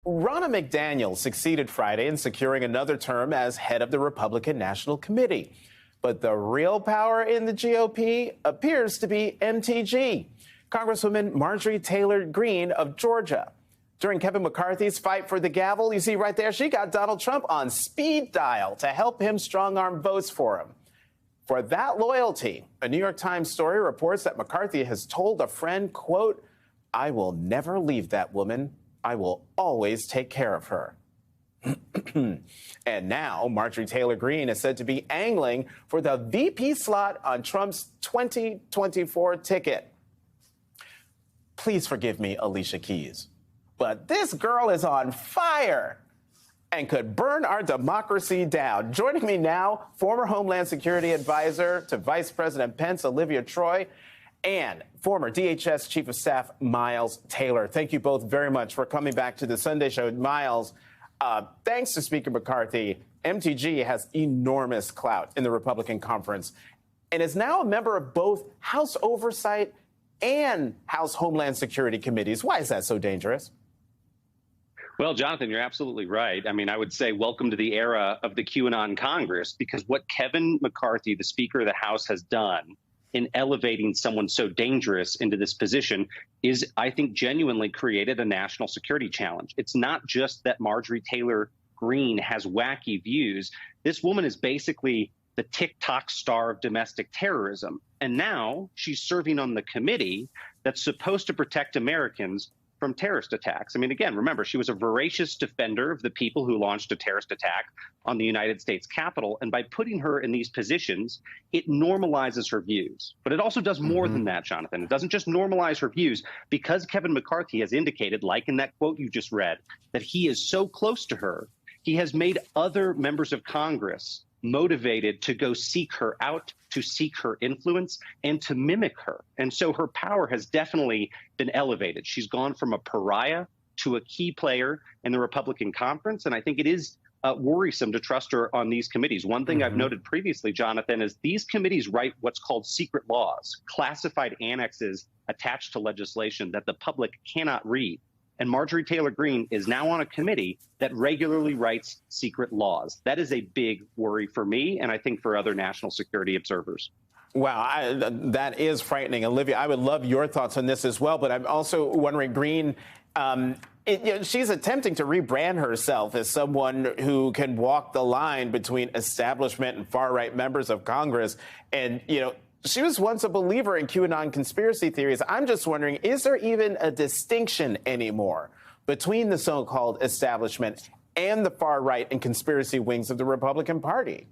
Ronna McDaniel succeeded Friday in securing another term as head of the Republican National Committee. But the real power in the GOP appears to be MTG, Congresswoman Marjorie Taylor Greene of Georgia. During Kevin McCarthy's fight for the gavel, you see right there, she got Donald Trump on speed dial to help him strong-arm votes for him. For that loyalty, a New York Times story reports that McCarthy has told a friend, quote, "I will never leave that woman. I will always take care of her." And now Marjorie Taylor Greene is said to be angling for the VP slot on Trump's 2024 ticket. Please forgive me, Alicia Keys, but this girl is on fire and could burn our democracy down. Joining me now, former Homeland Security Advisor to Vice President Pence, Olivia Troye, and former DHS Chief of Staff Miles Taylor. Thank you both very much for coming back to the Sunday Show. Miles, thanks to Speaker McCarthy, MTG has enormous clout in the Republican conference and is now a member of both House Oversight and House Homeland Security committees. Why is that so dangerous? Well, Jonathan, you're absolutely right. I mean, I would say welcome to the era of the QAnon Congress, because what Kevin McCarthy, the Speaker of the House, has done in elevating someone so dangerous into this position is, I think, genuinely created a national security challenge. It's not just that Marjorie Taylor Greene has wacky views. This woman is basically the TikTok star of domestic terrorism. And now she's serving on the committee that's supposed to protect Americans from terrorist attacks. I mean, again, remember, she was a voracious defender of the people who launched a terrorist attack on the United States Capitol. And by putting her in these positions, it normalizes her views. But it also does more than that, Jonathan. It doesn't just normalize her views, because Kevin McCarthy has indicated, like in that quote you just read, that he is so close to her, he has made other members of Congress motivated to go seek her out, to seek her influence, and to mimic her. And so her power has definitely been elevated. She's gone from a pariah to a key player in the Republican conference. And I think it is worrisome to trust her on these committees. One thing I've noted previously, Jonathan, is these committees write what's called secret laws, classified annexes attached to legislation that the public cannot read. And Marjorie Taylor Greene is now on a committee that regularly writes secret laws. That is a big worry for me, and I think for other national security observers. Wow, that is frightening. Olivia, I would love your thoughts on this as well, but I'm also wondering, Greene, she's attempting to rebrand herself as someone who can walk the line between establishment and far-right members of Congress. And, she was once a believer in QAnon conspiracy theories. I'm just wondering, is there even a distinction anymore between the so-called establishment and the far-right and conspiracy wings of the Republican Party?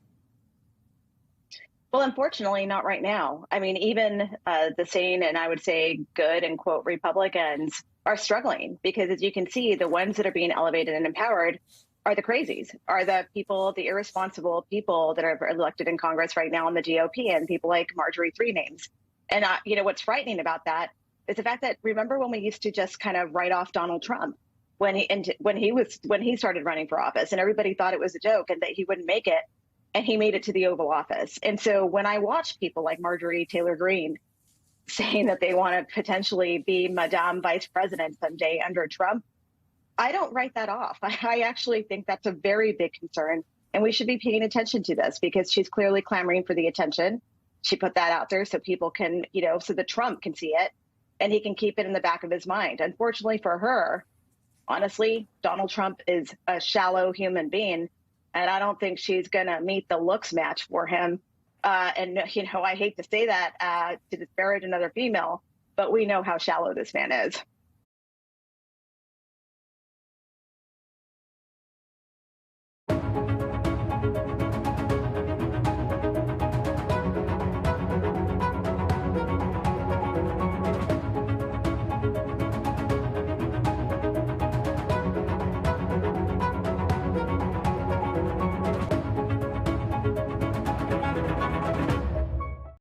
Well, unfortunately, not right now. I mean, even the sane and I would say good and quote Republicans are struggling, because as you can see, the ones that are being elevated and empowered are the crazies, are the people, the irresponsible people that are elected in Congress right now in the GOP, and people like Marjorie, three names. And, what's frightening about that is the fact that, remember when we used to just kind of write off Donald Trump when he started running for office, and everybody thought it was a joke and that he wouldn't make it, and he made it to the Oval Office. And so when I watch people like Marjorie Taylor Greene saying that they want to potentially be Madame Vice President someday under Trump, I don't write that off. I actually think that's a very big concern, and we should be paying attention to this, because she's clearly clamoring for the attention. She put that out there so people can, so that Trump can see it and he can keep it in the back of his mind. Unfortunately for her, honestly, Donald Trump is a shallow human being, and I don't think she's going to meet the looks match for him. And, I hate to say that to disparage another female, but we know how shallow this man is.